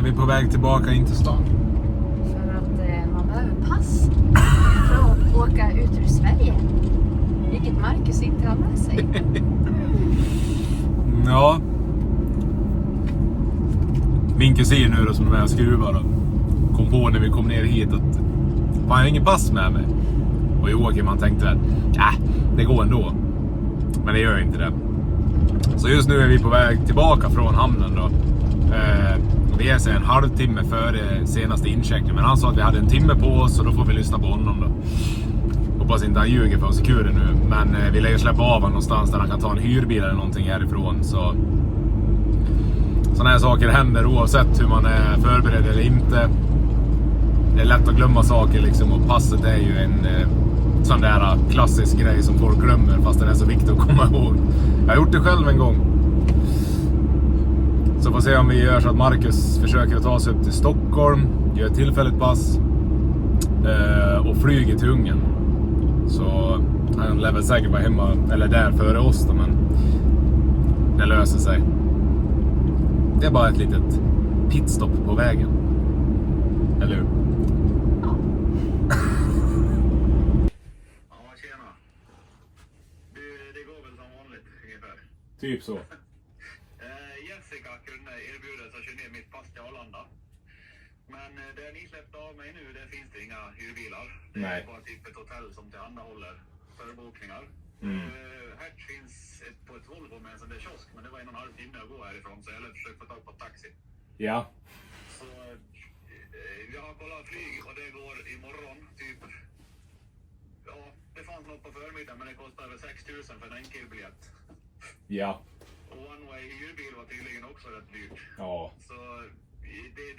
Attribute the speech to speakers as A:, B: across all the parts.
A: är vi på väg tillbaka in till stan.
B: För att man behöver pass för att åka ut ur Sverige. Vilket Marcus inte har med sig.
A: Ja. Min kusin nu då som är med och skruvar och kom på när vi kom ner hit att jag har ingen pass med mig. Och Joakim man tänkte att det går ändå. Men det gör inte det. Så just nu är vi på väg tillbaka från hamnen då. Vi är en halvtimme före senaste incheckningen. Men han sa att vi hade en timme på oss och då får vi lyssna på honom då. Hoppas inte han ljuger för oss i kuren nu. Men vi lär ju släppa av honom någonstans där han kan ta en hyrbil eller någonting härifrån. Så sådana här saker händer oavsett hur man är förberedd eller inte. Det är lätt att glömma saker liksom. Och passet är ju en sån där klassisk grej som folk glömmer. Fast den är så viktig att komma ihåg. Jag har gjort det själv en gång. Så får se om vi gör så att Marcus försöker att ta sig upp till Stockholm. Gör ett tillfälligt pass. Och flyger till Ungern. Så han lär väl säkert vara hemma eller där före oss då, men det löser sig. Det är bara ett litet pitstop på vägen. Eller hur?
C: Ja, tjena. Det går väl som vanligt ungefär.
A: Typ så.
C: Jessica kunde erbjuda sig att köra ner mitt pass till Arlanda. Men där ni släppte av mig nu, där finns det inga hyrbilar. Det är bara typ ett hotell som tillhandahåller förbokningar. Här finns på ett Volvo med en sån där kiosk, men det var 1,5 timme att gå härifrån, så jag försökte få tag på taxi.
A: Ja.
C: Så jag har kollat flyg och det går imorgon typ. Ja, det fanns något på förmiddagen, men det kostar över 6 000 för en enkelbiljett.
A: Ja.
C: Och one way hyrbil var tydligen också rätt dyrt.
A: Ja.
C: Så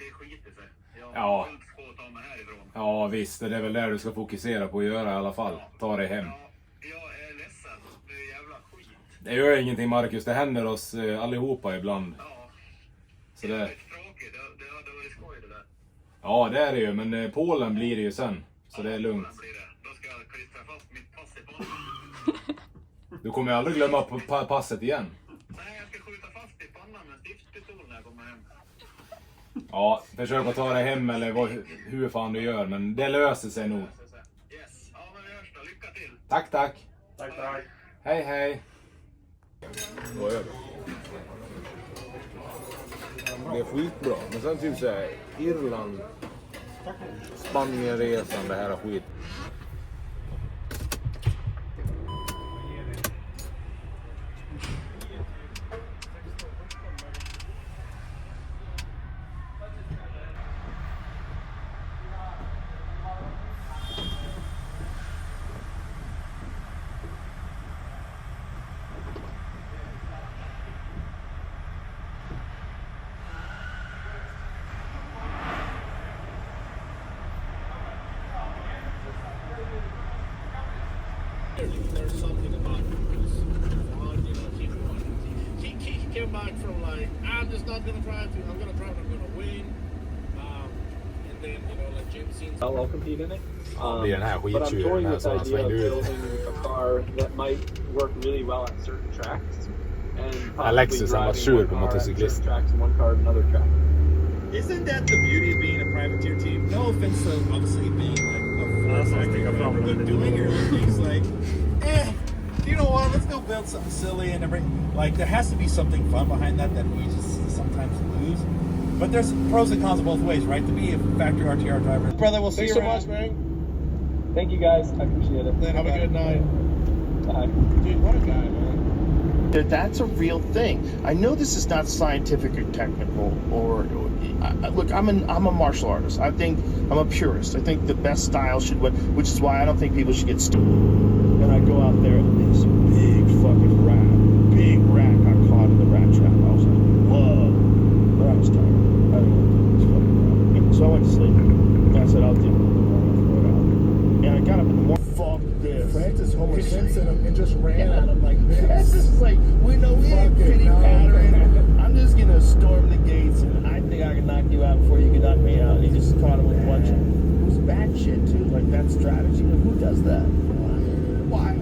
C: det skiter sig. Jag
A: Ja.
C: fullt på att ta mig härifrån.
A: Ja visst, det är väl där du ska fokusera på att göra i alla fall. Ta dig hem.
C: Ja, jag är ledsen. Det är jävla skit.
A: Det gör ingenting Marcus, det händer oss allihopa ibland.
C: Ja.
A: Så
C: det är
A: det...
C: lite tråkigt. Det hade varit skoj det där.
A: Ja det är det ju, men Polen blir det ju sen. Så det är lugnt.
C: Då ska jag klistra fast mitt pass i pannan.
A: Du kommer aldrig glömma passet igen.
C: Nej, jag ska skjuta fast i pannan med stiftpistol när jag kommer hem.
A: Ja, försök att ta dig hem eller hur fan du gör, men det löser sig nog.
C: Yes. Ja, men vi hörs då. Lycka till.
A: Tack, tack.
C: Tack.
A: Hej, hej. Vad är det? Det är skitbra, men sen typ såhär Irland, Spanienresan, det här är skit.
D: There's something about his fun, you know, he came back from like, I'm just not gonna drive, I'm gonna drive, I'm gonna win. And then, you know, like Jim scenes.
E: I'll compete in it.
A: Det är den här
E: But I'm
A: skittjuren
E: toying
A: här
E: with
A: som
E: the
A: han
E: idea of
A: svängde ut.
E: building a car that might work really well at certain tracks. And possibly
A: Alexis, han var
E: driving
A: sur
E: one
A: på
E: car at
A: motorcyklist.
E: certain tracks and one car at another track.
F: Isn't that the beauty of being a privateer team? No offense to obviously being like a force acting but doing your own things like, you know what, let's go build something silly and everything. Like there has to be something fun behind that we just sometimes lose. But there's pros and cons of both ways, right? To be a factory RTR driver. Brother, we'll see you around.
E: Thanks so much, man. Thank you guys, I appreciate it.
F: Have a good night.
E: Bye.
F: Dude, what a guy, man.
G: That's a real thing. I know this is not scientific or technical, or look, I'm a martial artist. I think I'm a purist. I think the best style should win, which is why I don't think people should get stupid. And I go out there and there's a big fucking big rat got caught in the rat trap. I was like, whoa. But I was tired. I didn't want to do this fucking rat. So I went to sleep. And I said, I'll deal with it. And I got up in the morning. Fuck this.
H: Francis Homer Simpson and just ran at him like this.
G: It's just like, we know we ain't pretty pattern. I'm just gonna storm the gates and I think I can knock you out before you can knock me out. And he just caught him with a bunch of, it was bad shit too, like that strategy. Like who does that?
H: Wild.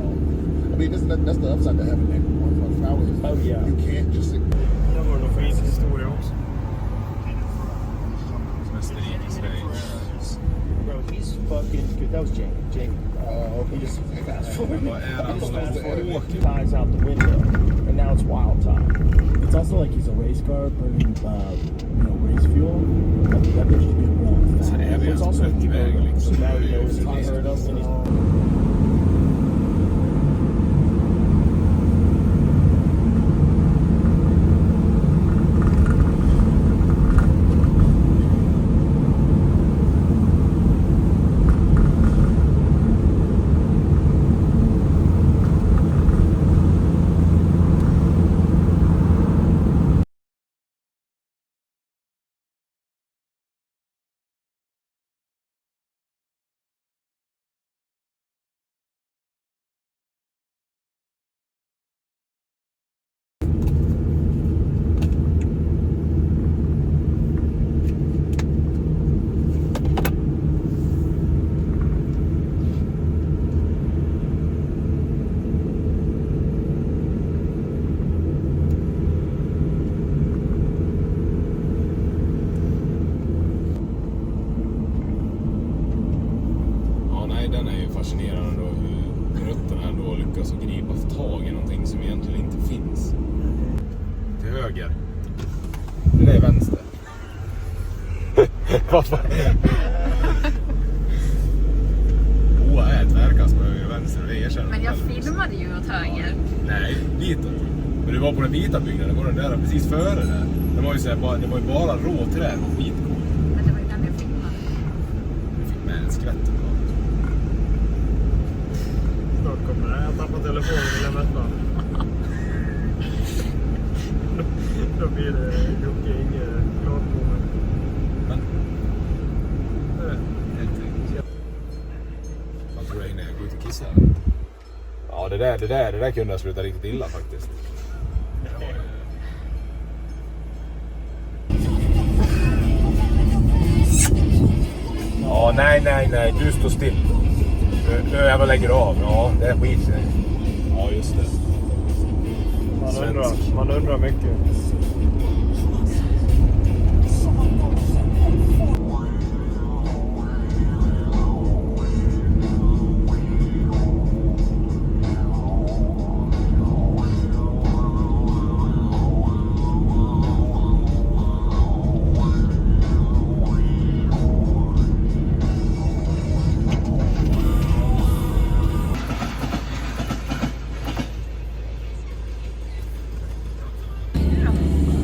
H: I mean, that's the upside to having that one flowers.
G: Oh yeah.
H: You can't just.
F: Det var nog för historia också.
G: fucking. That was Jamie. He just fast forward. Ties out the window, and now it's wild time.
I: It's also like he's a race car burning, race fuel. That bitch is good run.
A: Sen är vi
G: It's also
A: rätt iväg liksom.
G: so now he knows he's heard us and he's.
A: Den är ju fascinerande då, hur rötterna ändå lyckas gripa tag i någonting som egentligen inte finns. Till höger. Det är vänster. Varför? Är ett verkas på höger och vänster. Det erkänner.
B: Men jag filmade ju åt höger.
A: Nej, ditåt. Men du var på den vita byggnaden, det var den där precis före där. Det var ju, det var ju bara råträd och skitgård.
B: Men det var ju den jag filmade.
A: Du fick med en skvätt.
I: Snart kommer det. Jag tappar telefonen och lämnar ett band. Då blir det Jocke inget klart på mig.
A: Men man tror jag innan jag går ut och kissar. Ja, det där kunde jag sluta riktigt illa faktiskt. Ja, nej, du står still. Nu jag bara lägger av. Ja, det är skit. Ja, just det.
I: Man undrar mycket.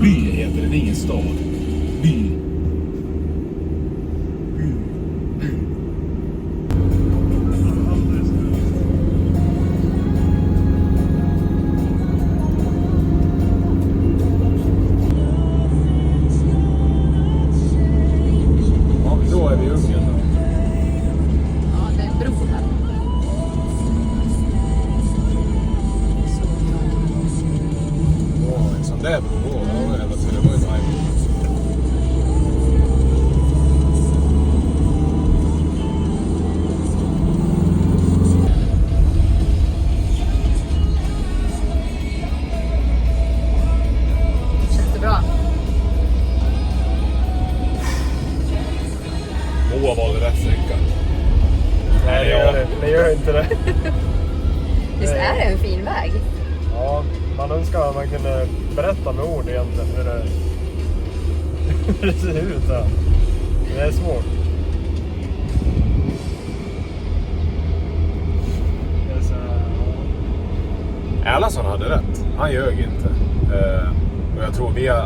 A: By heter det, ingen stad. By. Ja, då är vi i Ungern då.
B: Ja, det är en bro här.
A: Åh, en sån där bro. Det var ju tajt.
B: Känns det bra?
A: Moa valde rätt sträcka.
I: Nej, det gör inte det.
B: Visst är det en fin väg?
I: Ja, man önskar att man kunde berätta med ord egentligen hur det ser ut här. Det är svårt. Det är så här,
A: J.Andersson hade rätt. Han ljög inte. Och jag tror vi har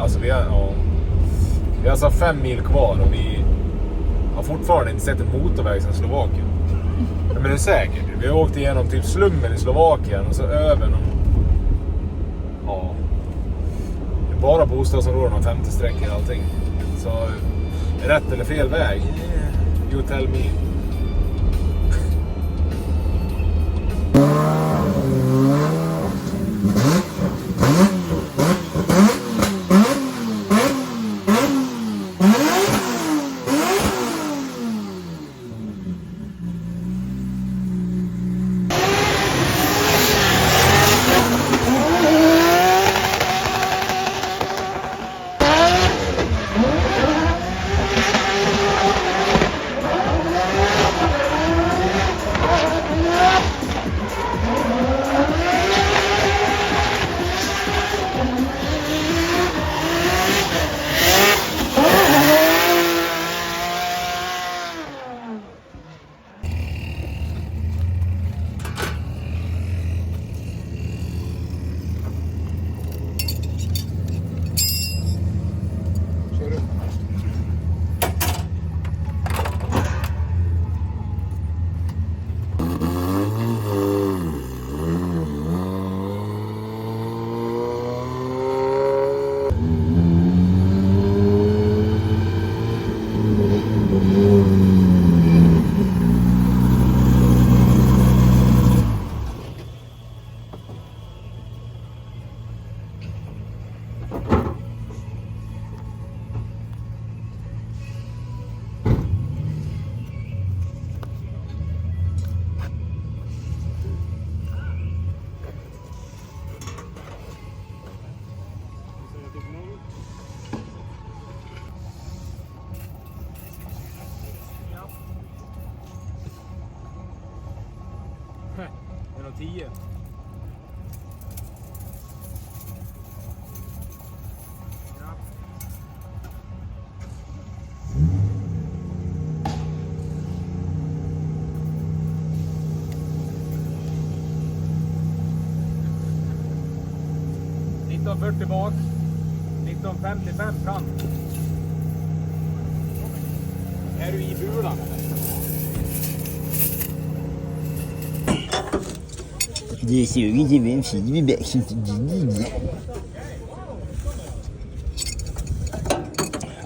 A: alltså 5 mil kvar och vi har fortfarande inte sett en motorväg sedan Slovakien. Men det är säkert. Vi har åkt igenom typ slummen i Slovakien och så över någon. Ja. Det är bara bostadsområden och 50 sträckor och allting. Så rätt eller fel väg? You tell me.
J: 1940 bak, 1955 fram. Är du i bulan?
I: Det suger till en fin bäst.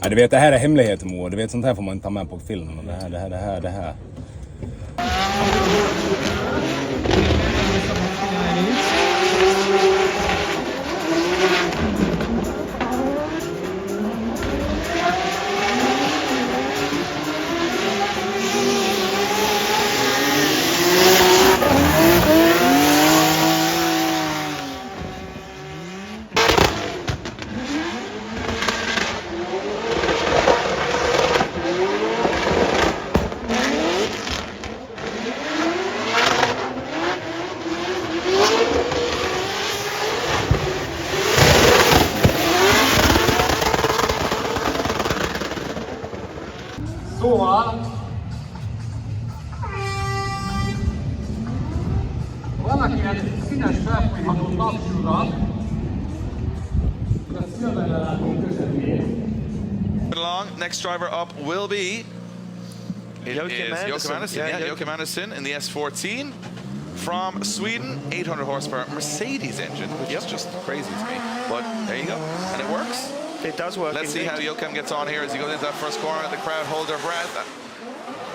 J: Ja, du vet, det här är hemligheten, Moa. Du vet, sånt här får man inte ta med på filmen. Det här.
K: Along. Next driver up will be J.Andersson. J.Andersson in the S14 from Sweden, 800 horsepower Mercedes engine, which is just crazy to me. But there you go, and it works.
L: It does work.
K: Let's see how Joachim gets on here as he goes into that first corner. The crowd hold their breath.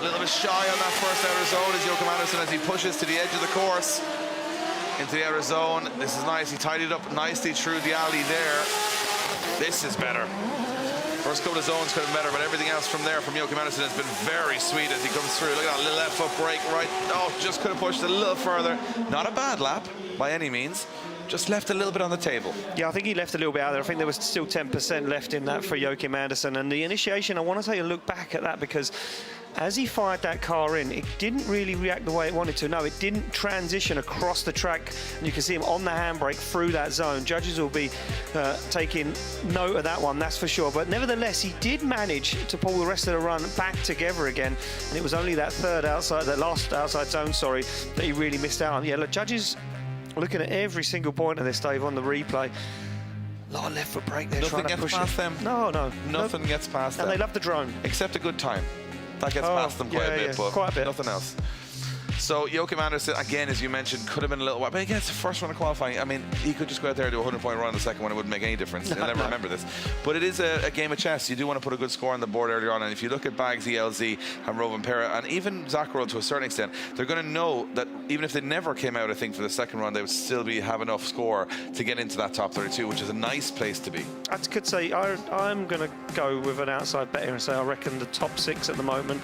K: A little bit shy on that first outer zone as J.Andersson as he pushes to the edge of the course into the outer zone. This is nice. He tidied up nicely through the alley there. This is better. First couple of zones could have been better, but everything else from there from J.Andersson has been very sweet as he comes through. Look at that little left foot brake, right? Oh, just could have pushed a little further. Not a bad lap by any means. Just left a little bit on the table.
L: Yeah, I think he left a little bit out there. I think there was still 10% left in that for J.Andersson. And the initiation, I want to take a look back at that because as he fired that car in, it didn't really react the way it wanted to. No, it didn't transition across the track. And you can see him on the handbrake through that zone. Judges will be taking note of that one, that's for sure. But nevertheless, he did manage to pull the rest of the run back together again. And it was only that last outside zone, sorry, that he really missed out on. Yeah, look, judges looking at every single point of this, Dave, on the replay. A lot of left foot brake there.
K: Nothing
L: trying to
K: gets
L: push
K: past them.
L: No.
K: Nothing gets past them.
L: And they love the drone.
K: Except a good time. That gets past them quite a bit, but
L: quite a bit.
K: Nothing else. So J.Andersson, again, as you mentioned, could have been a little while. But again, it's the first run of qualifying. I mean, he could just go out there and do a 100-point run. The second one, it wouldn't make any difference. He'll never remember this. But it is a game of chess. You do want to put a good score on the board earlier on. And if you look at Bags, ELZ, and Rovan Pera, and even Zakharov to a certain extent, they're going to know that even if they never came out, I think, for the second run, they would still have enough score to get into that top 32, which is a nice place to be.
L: I could say I'm going to go with an outside bet here and say I reckon the top 6 at the moment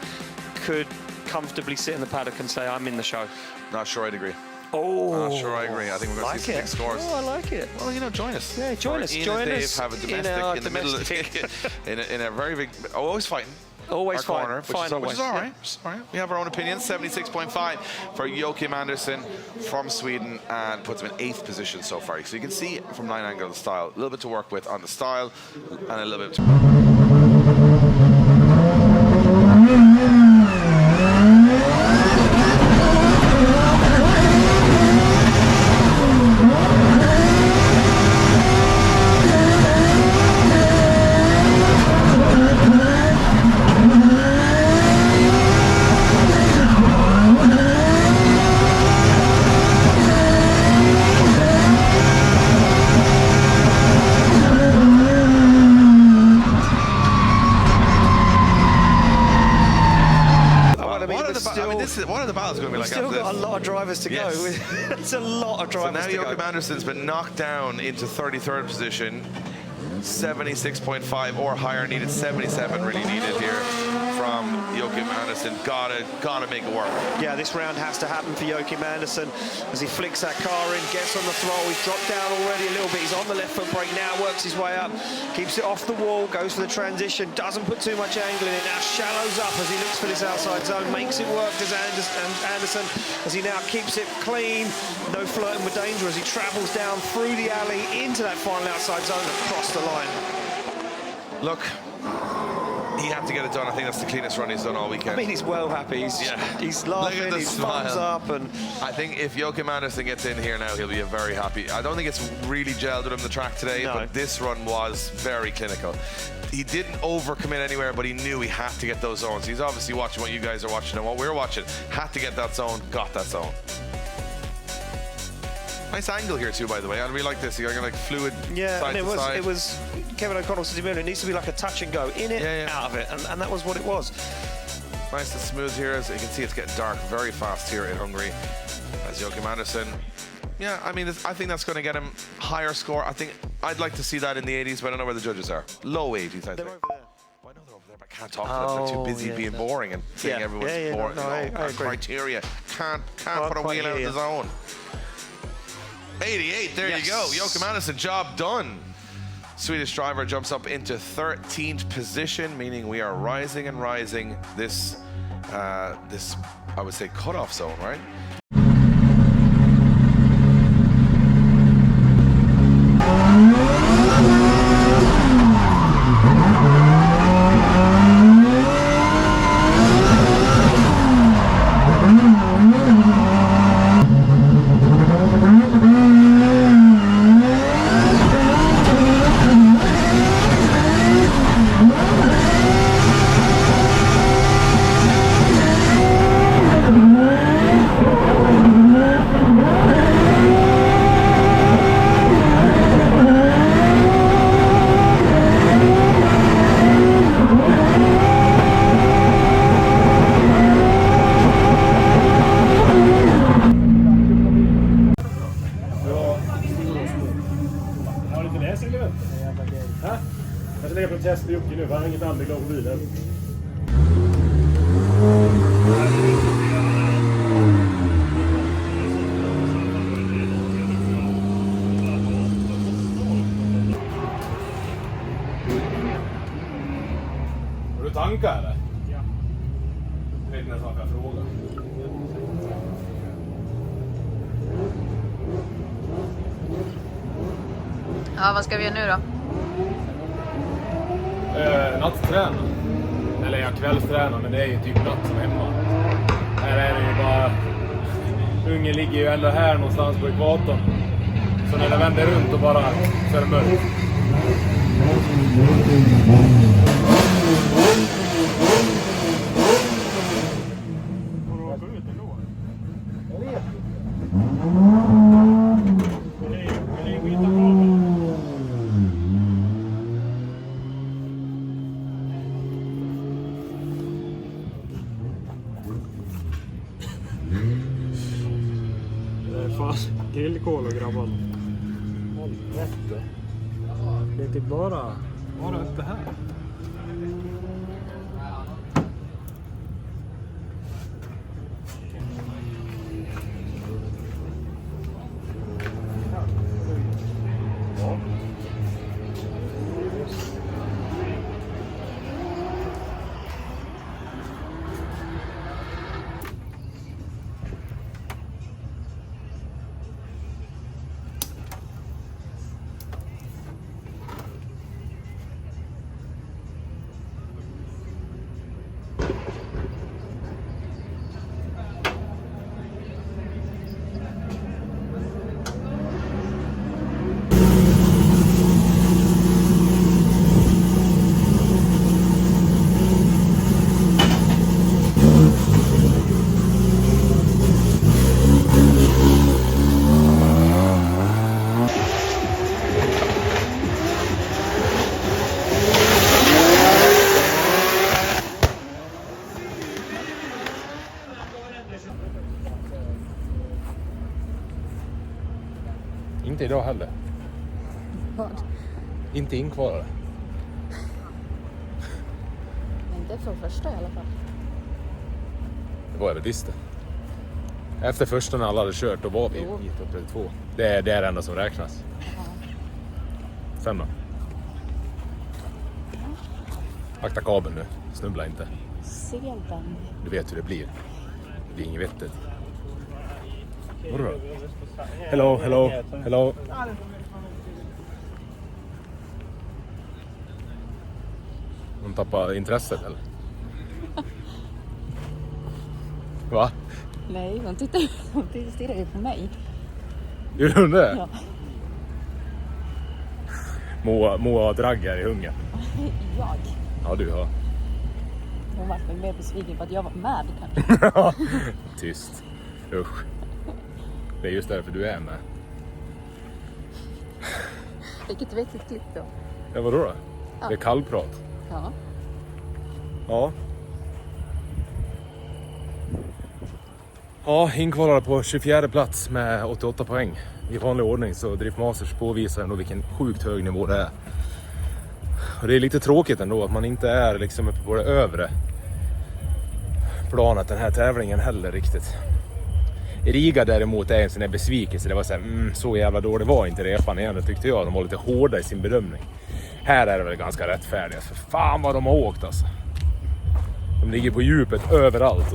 L: could comfortably sit in the paddock and say I'm in the show.
K: Not sure I'd agree.
L: Oh,
K: not sure I agree. I think we're going to see some big scores.
L: Oh, I like it.
K: Well, you know, join us.
L: Yeah, join us. Join us.
K: Have a domestic in the middle of in a very big. Always fighting.
L: Always
K: our corner,
L: fighting.
K: Which is all right. All right. We have our own opinions. 76.5 for J.Andersson from Sweden and puts him in 8th position so far. So you can see from line angle the style. A little bit to work with on the style and a little bit. What are the battles going to be like?
L: Still got a lot of drivers to go. It's a lot of drivers to go.
K: So now J.Andersson's been knocked down into 33rd position. 76.5 or higher needed. 77 really needed here from J.Andersson. Gotta make it work.
L: Yeah, this round has to happen for J.Andersson as he flicks that car in, gets on the throttle. He's dropped down already a little bit. He's on the left foot brake now, works his way up, keeps it off the wall, goes for the transition, doesn't put too much angle in it. Now shallows up as he looks for this outside zone, makes it work as Andersson as he now keeps it clean. No flirting with danger as he travels down through the alley into that final outside zone across the line.
K: Look, he had to get it done. I think that's the cleanest run he's done all weekend.
L: I mean, he's well happy. He's laughing, he's thumbs up. And
K: I think if Joachim Andersson gets in here now, he'll be very happy. I don't think it's really gelled with him the track today, but this run was very clinical. He didn't overcommit anywhere, but he knew he had to get those zones. He's obviously watching what you guys are watching and what we're watching. Had to get that zone, got that zone. Nice angle here too, by the way. I really like this. You're like fluid side to side.
L: It was Kevin O'Connell said it needs to be like a touch and go, in it, out of it, and that was what it was.
K: Nice and smooth here. As you can see, it's getting dark very fast here in Hungary. As Joachim Andersson, I mean, I think that's going to get him higher score. I think I'd like to see that in the 80s, but I don't know where the judges are. Low 80s, I think.
L: They're over there.
K: Well, I know they're over there, but I can't talk to them. They're too busy being boring and saying everyone's boring.
L: No, I agree.
K: Criteria. Can't put a wheel out of the zone. 88, there you go. Joachim Andersson, job done. Swedish driver jumps up into 13th position, meaning we are rising and rising this, I would say, cutoff zone, right?
A: Har du tankar eller? Ja. Jag vet inte ens varför jag frågar.
B: Ja, vad ska vi göra nu då?
A: Natträna. Eller jag kvällstränar, men det är ju typ natt som hemma. Här är det ju bara... Ungern ligger ju ändå här någonstans på ekvatorn. Så när det vänder runt och bara så är det mörkt.
M: Grillkål och grabbar. Helvete. Det är typ bara uppe här.
A: Inte idag heller.
B: Vad?
A: Inte inkvarare.
B: Inte för första i alla fall.
A: Det var väl visst. Efter första när alla hade kört, då var vi i topp 32. Det är det enda som räknas. Sen då? Akta kabeln nu, snubbla inte.
B: Ser den.
A: Du vet hur det blir. Det blir inget vettigt. Vadå? Hello. Hon tappar intresset eller? Va?
B: Nej, hon stirrar ju på mig.
A: Gör hon det?
B: Ja.
A: Moa har dragg här i Ungern.
B: Jag?
A: Ja, du har.
B: Hon var mer besviken på att jag var med kanske.
A: Tyst. Usch. Det är just därför du är med.
B: Vilket vettigt klipp då.
A: Ja, vadå då?
B: Ja.
A: Det är kallprat.
B: Ja.
A: Ja. Ja, inkvalade på 24 plats med 88 poäng. I vanlig ordning så Drift Masters påvisar ändå vilken sjukt hög nivå det är. Och det är lite tråkigt ändå att man inte är liksom uppe på det övre planet den här tävlingen heller riktigt. I Riga däremot är en sån här besvikelse. Det var så här, så jävla dålig var inte repan igen. Det tyckte jag. De var lite hårda i sin bedömning. Här är det väl ganska rättfärdiga. För fan vad de har åkt alltså. De ligger på djupet överallt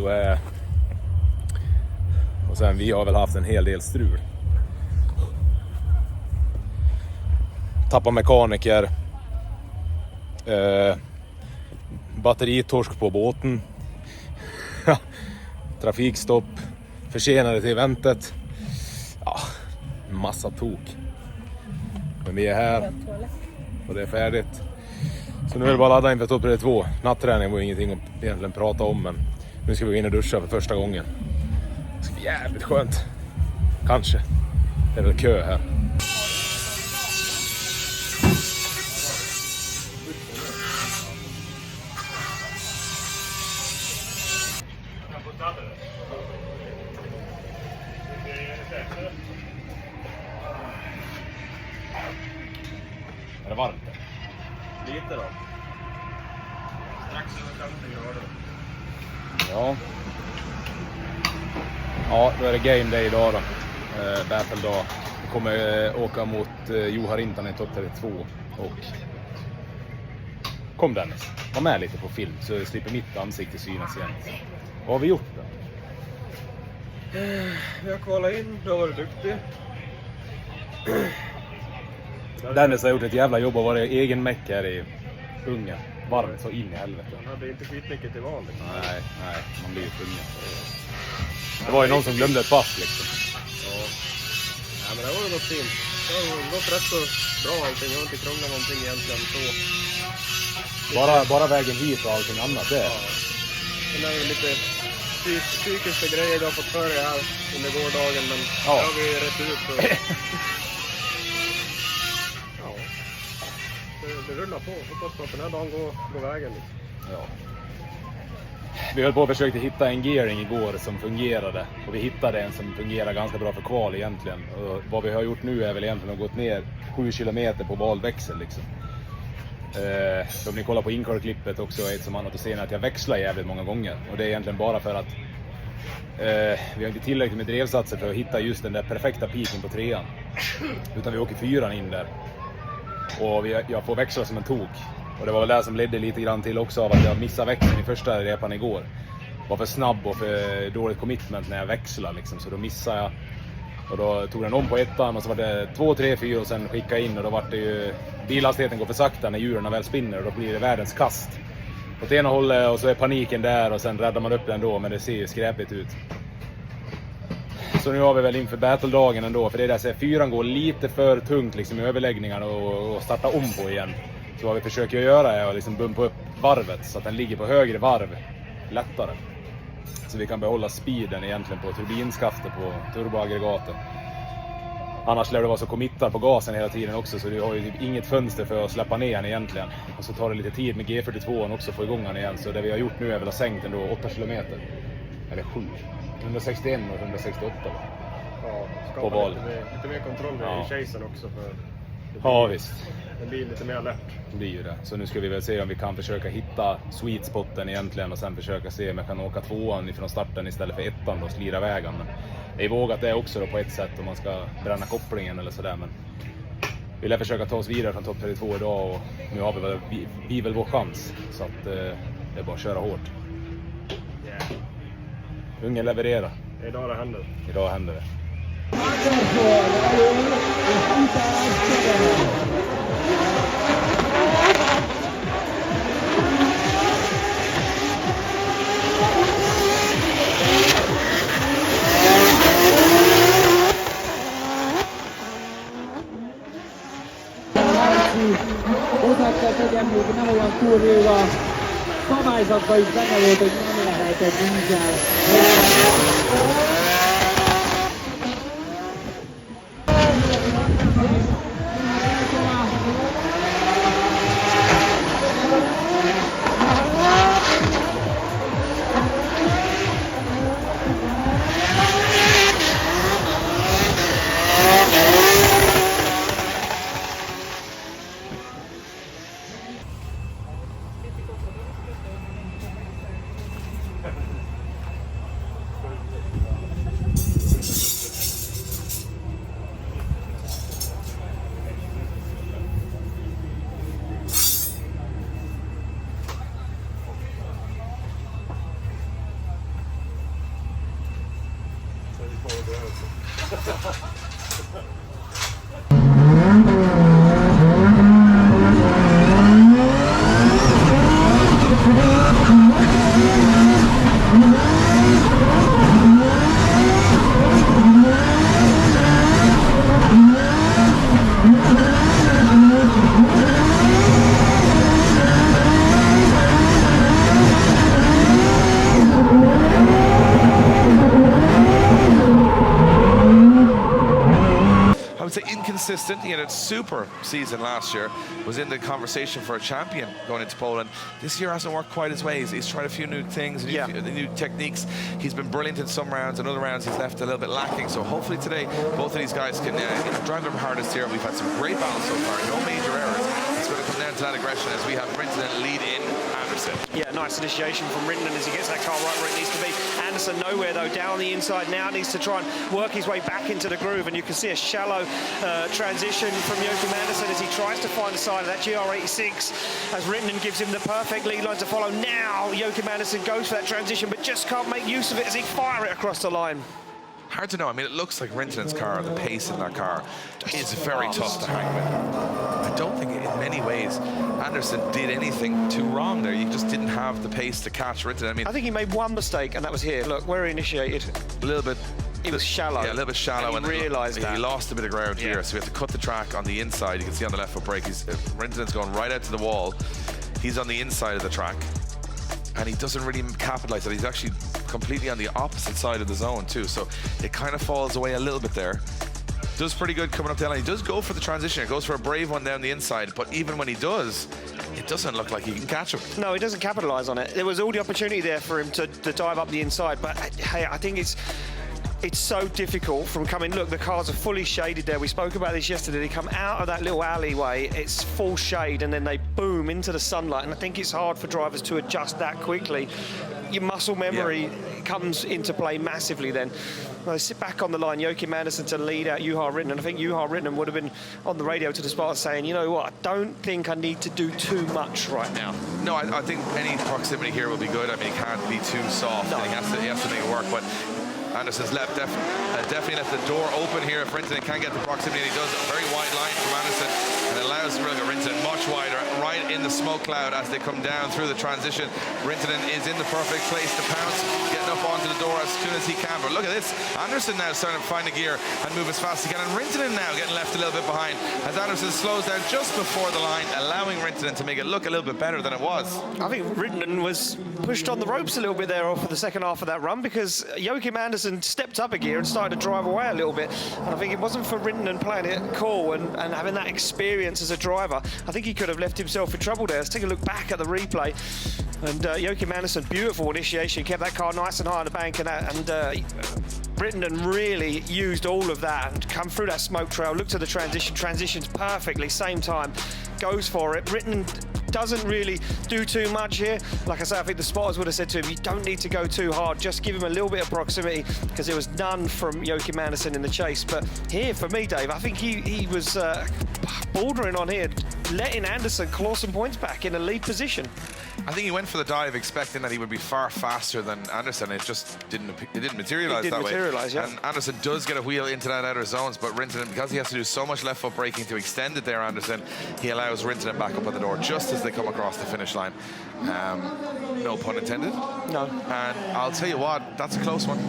A: och sen vi har väl haft en hel del strul. Tappa mekaniker. Batteritorsk på båten. Trafikstopp. Försenade till eventet. Ja, massa tok. Men vi är här. Och det är färdigt. Så nu är det bara att ladda inför topp 32. Natträning var ingenting att egentligen prata om. Men nu ska vi gå in och duscha för första gången. Det ska bli jävligt skönt. Kanske. Det är väl kö här. Är det varmt?
M: Lite då. Strax över 50 grader.
A: Ja. Ja, då är det game day idag då. Battle dag. Vi kommer åka mot Joharintan i topp 32. Och kom Dennis. Var med lite på film så jag slipper mitt ansikte synas igen. Vad har vi gjort då?
M: Vi har kvalat in, du har varit duktig.
A: Dennis har gjort ett jävla jobb och varit egen meck här i Ungern. Varmt så in i helvete.
M: Han hade inte skitmycket till vanligt.
A: Nej, man blir ju tvungen. Det var ju någon som glömde ett pass liksom.
M: Ja. Ja, men det har gått fint. Det har gått rätt så bra allting. Jag har inte krånglat någonting egentligen så.
A: Bara vägen hit och allting annat det.
M: Ja. Sen är det lite psykiska grejer du har fått för dig här under gårdagen, men ja. Det har vi rätt ut. Och... ja. Det rullar på. Hoppas på att den här dagen går vägen.
A: Ja. Vi höll på och försökte hitta en gearing igår som fungerade. Och vi hittade en som fungerar ganska bra för kval egentligen. Och vad vi har gjort nu är väl egentligen att gått ner 7 kilometer på valväxel liksom. Om ni kollar på inkörklippet också är ett som annat att se att jag växlar jävligt många gånger. Och det är egentligen bara för att vi har inte tillräckligt med drevsatser för att hitta just den där perfekta piken på 3an. Utan vi åker 4an in där. Och jag får växla som en tok. Och det var väl det som ledde lite grann till också av att jag missade växeln i första repan igår. Var för snabb och för dåligt commitment när jag växlade liksom. Så då missade jag. Och då tog den om på ettan och så var det 2, 3, 4 och sen skickade in. Och då var det ju, bilhastigheten går för sakta när djuren väl spinner och då blir det världens kast. Åt ena hållet och så är paniken där och sen räddar man upp den då, men det ser ju skräpigt ut. Så nu har vi väl inför battledagen ändå, för det är där så 4an går lite för tungt liksom i överläggningarna och starta om på igen. Så vad vi försöker göra är att liksom bumpa upp varvet så att den ligger på högre varv lättare. Så vi kan behålla speeden egentligen på turbinskaftet på turboaggregatet. Annars lär det vara så committar på gasen hela tiden också, så du har ju typ inget fönster för att släppa ner den egentligen. Och så tar det lite tid med G42 också få igång den igen. Så det vi har gjort nu är väl att sänkt ändå 8 kilometer. Eller 7. 161 och 168.
M: Ja,
A: på val.
M: Lite mer kontroll i chasen också.
A: Ja visst.
M: Det blir lite mer lätt.
A: Det blir ju det. Så nu ska vi väl se om vi kan försöka hitta sweet spoten egentligen och sen försöka se om jag kan åka 2an ifrån starten istället för 1an och slira vägen. Men det är vågat det också då på ett sätt om man ska bränna kopplingen eller sådär. Men vi vill försöka ta oss vidare från topp 32 idag och nu har vi väl vår chans. Så att det är bara att köra hårt.
M: Yeah.
A: Ungern levererar.
M: Idag det händer.
A: Idag händer det.
M: aki oszállt egyenlően nem olyan túlvéve a szabályzatban is benne volt, hogy nem lehet egy dízel.
K: He had a super season last year, was in the conversation for a champion going into Poland. This year hasn't worked quite his ways. He's tried a few new things, new techniques. He's been brilliant in some rounds, and other rounds he's left a little bit lacking. So hopefully today, both of these guys can drive their hardest here. We've had some great battles so far, no major errors. It's going to come down to that aggression as we have Rintanen lead in Andersson.
L: Yeah, nice initiation from Rintanen as he gets that car right where it needs to be. Andersson nowhere though, down the inside now, needs to try and work his way back into the groove, and you can see a shallow transition from Joachim Andersson as he tries to find the side of that GR86 as Rintanen gives him the perfect lead line to follow. Now Joachim Andersson goes for that transition but just can't make use of it as he fires it across the line.
K: Hard to know. I mean, it looks like Rintanen's car, the pace in that car is very tough to hang with. I don't think in many ways Andersson did anything too wrong there. You just didn't have the pace to catch Rintanen.
L: I think he made one mistake, and that was here. Look, where he initiated.
K: A little bit.
L: It was shallow.
K: Yeah, a little bit shallow.
L: And he realised that.
K: He lost a bit of ground here, so we have to cut the track on the inside. You can see on the left foot brake, Rintanen's going right out to the wall. He's on the inside of the track, and he doesn't really capitalise that. He's actually completely on the opposite side of the zone too, so it kind of falls away a little bit there. Does pretty good coming up the line. He does go for the transition. It goes for a brave one down the inside, but even when he does, it doesn't look like he can catch him.
L: No, he doesn't capitalise on it. There was all the opportunity there for him to dive up the inside, but hey, I think it's so difficult from coming. Look, the cars are fully shaded there. We spoke about this yesterday. They come out of that little alleyway, it's full shade, and then they boom into the sunlight. And I think it's hard for drivers to adjust that quickly. Your muscle memory comes into play massively then. Well, they sit back on the line, Joachim Andersson to lead out Juha Rintanen. I think Juha Rintanen would have been on the radio to the spot saying, you know what, I don't think I need to do too much right now.
K: No, I think any proximity here will be good. I mean, he can't be too soft. No. He has to make it work, but Andersson's definitely left the door open here if Rintanen can get the proximity, and he does. A very wide line from Andersson, and it allows Rintanen much wider, right in the smoke cloud as they come down through the transition. Rintanen is in the perfect place to pounce, getting up onto the door as soon as he can. But look at this, Andersson now starting to find a gear and move as fast as he can, and Rintanen now getting left a little bit behind as Andersson slows down just before the line, allowing Rintanen to make it look a little bit better than it was.
L: I think Rintanen was pushed on the ropes a little bit there for the second half of that run, because Joachim Andersson stepped up a gear and started to drive away a little bit. And I think it wasn't for Rintanen playing it cool and having that experience as a driver, I think he could have left himself in trouble there. Let's take a look back at the replay. And Joachim Andersson, beautiful initiation, kept that car nice and high on the bank, and Rintanen really used all of that and come through that smoke trail, looked at the transitions perfectly, same time, goes for it. Rintanen doesn't really do too much here. Like I say, I think the spotters would have said to him, you don't need to go too hard, just give him a little bit of proximity, because there was none from Joachim Andersson in the chase. But here, for me, Dave, I think he was bordering on here, letting Andersson claw some points back in a lead position.
K: I think he went for the dive expecting that he would be far faster than Andersson. It just didn't materialise that way.
L: Yeah.
K: And Andersson does get a wheel into that outer zones, but Rintanen, because he has to do so much left foot braking to extend it there, Andersson, he allows Rintanen back up on the door just as they come across the finish line. No pun intended.
L: No.
K: And I'll tell you what, that's a close one.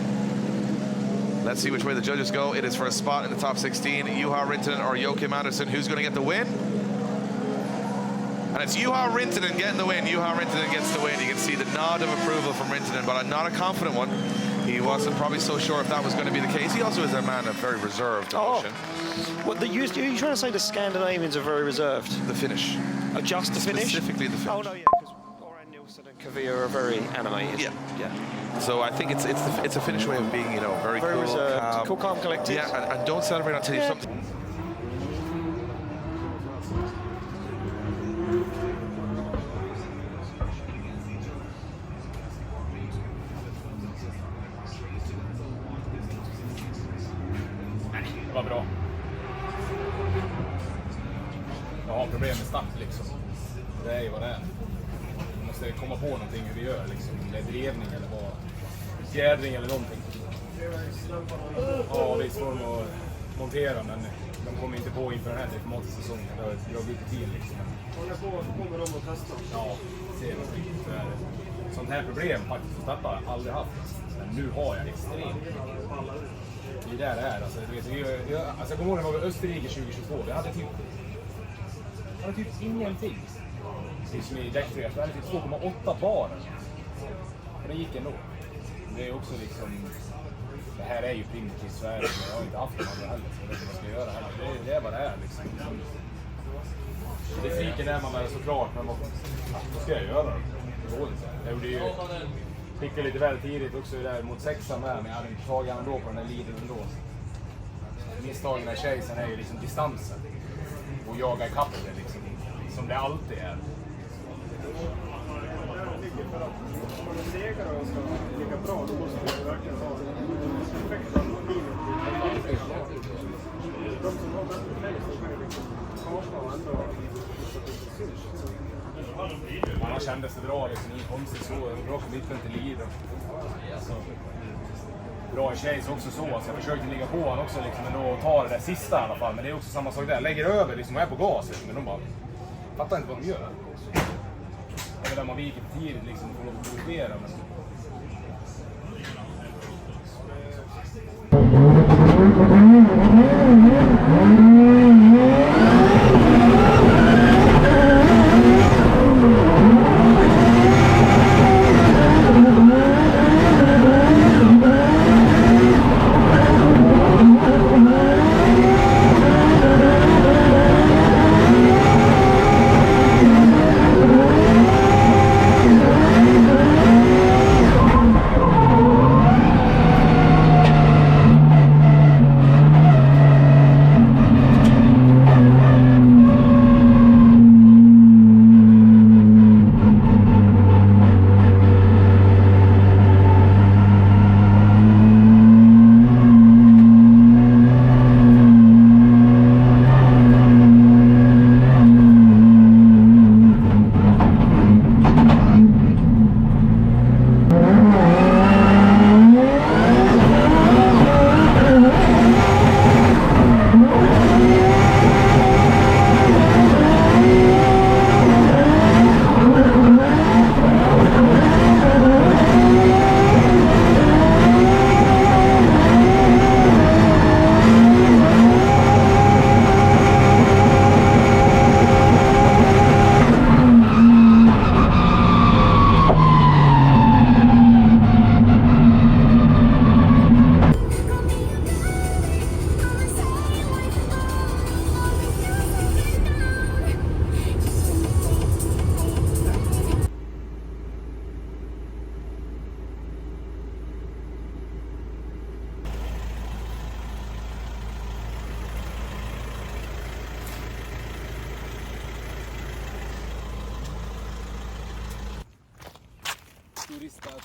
K: Let's see which way the judges go. It is for a spot in the top 16. Juha Rintanen or Joachim Andersson. Who's going to get the win? And it's Juha Rintanen getting the win. Juha Rintanen gets the win. You can see the nod of approval from Rintanen, but not a confident one. He wasn't probably so sure if that was going to be the case. He also is a man of very reserved emotion.
L: What you're trying to say the Scandinavians are very reserved?
K: The Finnish.
L: Oh, just the Finnish?
K: Specifically the Finnish.
L: Oh, no, yeah, because Oran Nilsson and Kavia are very animated.
K: Yeah. So I think it's a Finnish way of being, you know, very cool,
L: reserved, cool, calm, collected.
K: Yeah, and don't celebrate until you've something.
A: Det var bra. Jag har problem med start liksom. Det är ju vad det är. Vi måste komma på någonting hur vi gör liksom. Det är drevning eller vad. Fjädring eller någonting. Ja, visst får de att montera, men de kommer inte på inför den här diplomatsäsongen. Det har dragit ut i tid liksom.
M: Kommer de att testa?
A: Ja, ser någonting. Sånt här problem faktiskt att starta har jag aldrig haft. Men nu har jag extremt. Det är där det är. Alltså, jag kommer ihåg när jag var i Österrike 2022. Vi hade typ ingenting. Som i däckfrihet. Vi hade typ 2,8 bar. Och det gick ändå. Det är också liksom... Det här är ju primitivt Sverige. Jag har inte haft det andra heller. Så det är det man ska göra heller. Det är vad det är liksom. Det friken är man med såklart. Men vad ska jag göra? Det går inte. Jag gjorde ju... Fick lite väl tidigt också där mot sexan med, men jag hade inte tagit ändå på den där leaden ändå. Misstagen med tjejsen är ju liksom distansen. Och jaga ikapp det liksom, som det alltid är.
M: Om man är segare och ska ligga bra, då måste man verkligen ha perfekta linjer. De som har bäst perfekt så kan ju liksom skapa och ändå
A: Annars kändes det bra liksom, konstigt så. Bra commitment till lead. Alltså, bra tjejs också så. Så jag försökte ligga på honom också liksom, och ta det där sista i alla fall. Men det är också samma sak där. Lägger över liksom, och är på gas. Liksom, men de bara fattar inte vad de gör. Eller där man viker för tidigt liksom, för att korrigera. Men...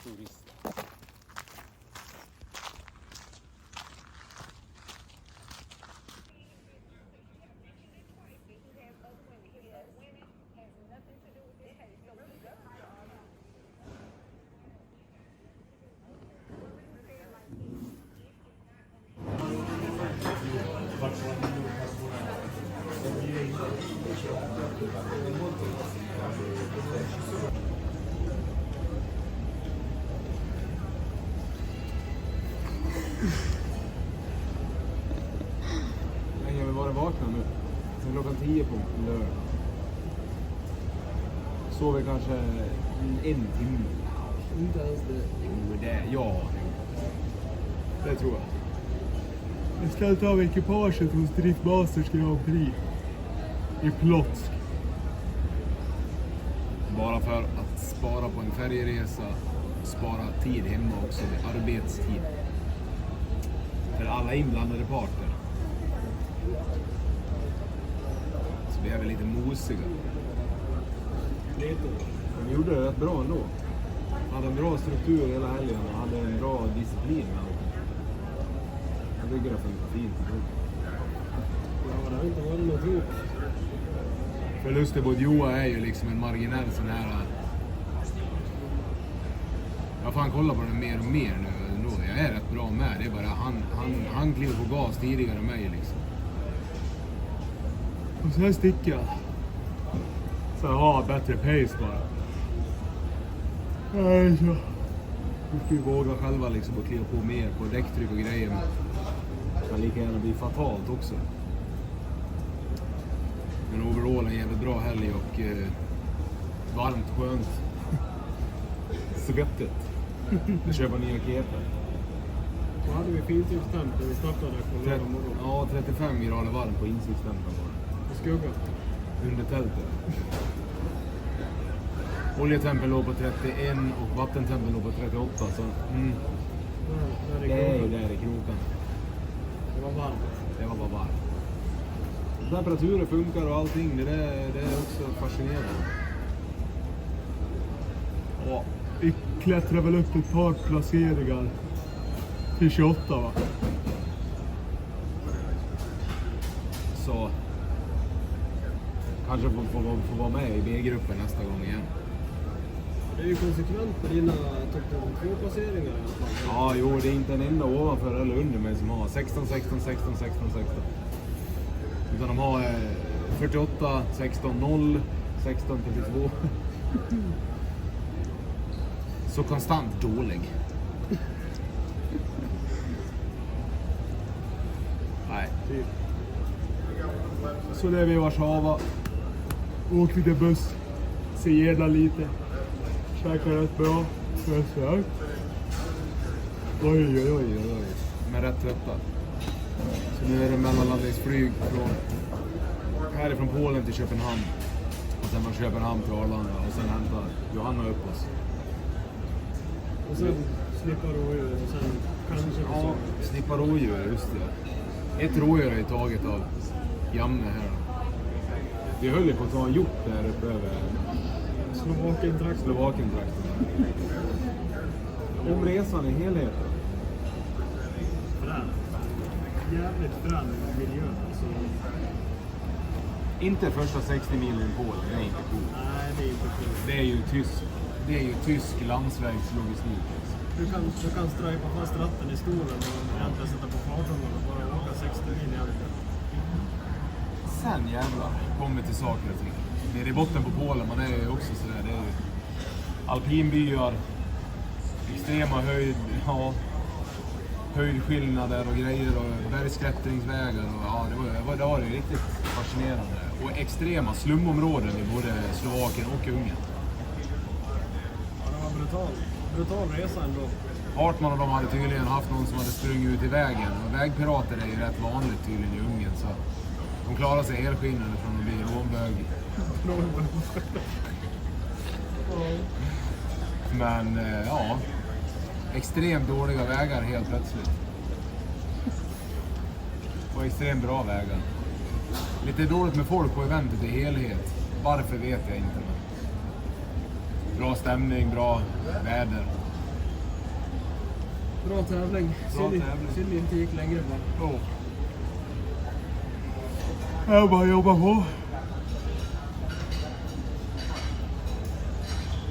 A: Turista.
M: Jag vill vara vaken nu. Sen klockan 10 på lördag.
A: sov vi kanske en timme.
M: Inte ens det.
A: Jo, det, ja. Det tror jag.
M: Jag ställt av ekipaget hos Drift Masters Grand Prix. I Plotsk.
A: Bara för att spara på en färjeresa, spara tid hemma också, arbetstid. För alla inblandade parter. Så vi är väl lite mosiga. De gjorde det rätt bra ändå. Hade en bra struktur hela helgen och hade en bra disciplin. Jag tycker det funkar fint.
M: Ja, det har inte varit något gjort.
A: Förlusten på Joa är ju liksom en marginell sån här... Jag får kolla på den mer och mer nu ändå. Jag är rätt bra med. Det är bara han kliver på gas tidigare än mig liksom.
M: Och så här sticker jag. Så jag har bättre pace bara. Nej, så.
A: Du ska ju våga själva liksom och kliva på mer på däcktryck och grejer. Det kan lika gärna bli fatalt också. Men overall en jävligt bra helg och varmt, skönt. Svettigt. Jag köper nya keper.
M: Då hade vi finstidstemp när vi startade på lördag morgon.
A: Ja, 35 grader varmt på insiktstempen var det.
M: I skuggan.
A: Under tältet. Oljetempen låg på 31 och vattentempen låg på 38. Så, det är ju där i kroken.
M: Det var varmt.
A: Det var bara varmt. Temperaturen funkar och allting. Det är också fascinerande.
M: Ja, vi klättrar väl upp ett par placeringar till 28 va?
A: Så kanske få vara med i B-gruppen nästa gång igen.
M: Det är ju konsekvent med dina topp 2-placeringar i alla fall.
A: Ja, jo, det är inte en enda ovanför eller under mig som har 16, 16, 16, 16, 16. Utan de har 48, 16, 0, 16, 32. Så konstant dålig. Nej.
M: Så när vi i Warszawa åkte vi till buss, segla lite, käkade rätt bra, restaurang.
A: Oj. Men rätt trötta. Så nu är det mellanlandningsflyg härifrån Polen till Köpenhamn. Och sen från Köpenhamn till Arlanda och sen hämtar Johanna upp oss.
M: Och sen slippa rådjur och sen kanske...
A: Ja, slippa rådjur, just det. Ett rådjur är taget av Janne här. Vi höll ju på att ta en hjort där uppe över Slovakien-trakten. Om resan i helheten.
M: Jävligt frän miljö. Alltså.
A: Inte första 60 milen i Polen, det är inte coolt.
M: Nej, det är inte coolt.
A: Det är ju tysk landsvägslogistik.
M: Du kan strajpa fast ratten i stolen och egentligen sätta på farthållaren och bara åka 60 mil egentligen.
A: Sen jävlar kommer till saker och ting. Nere i botten på Polen, man är ju också sådär, det är ju alpinbyar, extrema höjdskillnader och grejer och bergsklättringsvägar och ja, det var riktigt fascinerande. Och extrema slumområden i både Slovakien och Ungern.
M: Ja, det var brutal resa ändå.
A: Hartman och de hade tydligen haft någon som hade sprungit ut i vägen. Och vägpirater är ju rätt vanligt tydligen i Ungern, så de klarar sig helskinnade från att bli rånbög. Men ja, extremt dåliga vägar helt plötsligt. Och extremt bra vägar. Lite dåligt med folk på eventet i helhet. Varför vet jag inte. Men bra stämning, bra väder.
M: Bra tävling. Synd inte gick längre bara.
A: Oh.
M: Jag bara jobbar på.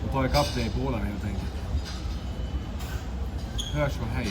A: Och ta ikapp det i Polen helt enkelt. Hörs och hej.